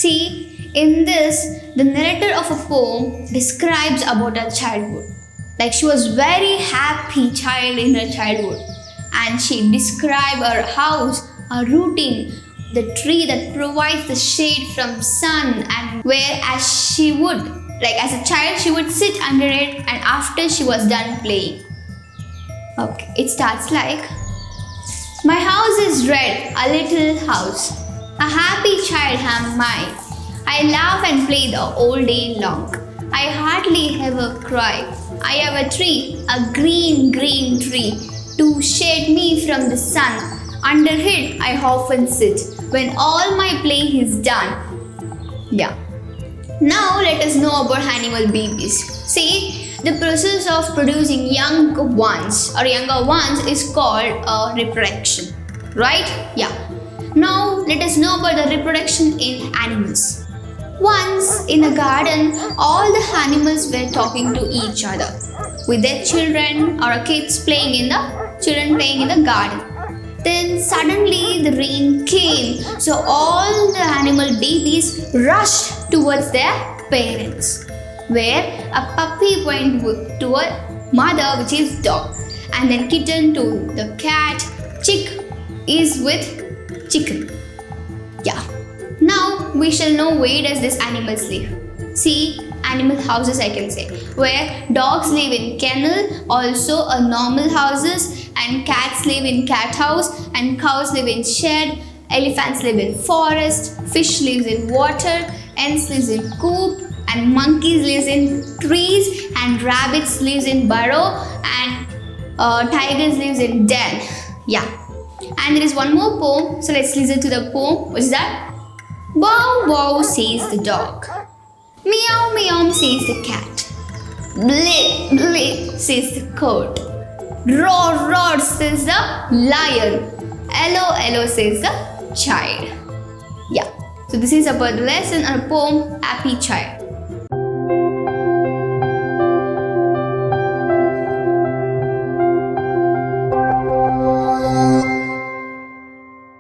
See, in this, the narrator of a poem describes about her childhood. Like she was very happy child in her childhood, and she described her house, her routine, the tree that provides the shade from sun, and where as she would, like as a child, she would sit under it, and after she was done playing. Okay, it starts like, my house is red, a little house. A happy child am I. I laugh and play the whole day long. I hardly ever cry. I have a tree, a green, green tree, to shade me from the sun. Under it I often sit, when all my play is done. Yeah. Now let us know about animal babies. See, the process of producing young ones or younger ones is called reproduction. Right? Yeah. Now let us know about the reproduction in animals. Once in a garden, all the animals were talking to each other with their children or kids playing in the garden. Then suddenly the rain came, so all the animal babies rushed towards their parents, where a puppy went to a mother, which is dog, and then kitten to the cat, chick is with chicken. Yeah. Now we shall know where does this animals live. See, animal houses I can say, where dogs live in kennel, also a normal houses, and cats live in cat house, and cows live in shed, elephants live in forest, fish lives in water, ants lives in coop, and monkeys lives in trees, and rabbits lives in burrow, and tigers lives in den. Yeah. And there is one more poem, so let's listen to the poem. What is that? Bow wow says the dog. Meow meow says the cat. Bleat bleat says the goat. Roar roar says the lion. Hello hello says the child. Yeah. So this is about the lesson or poem Happy Child.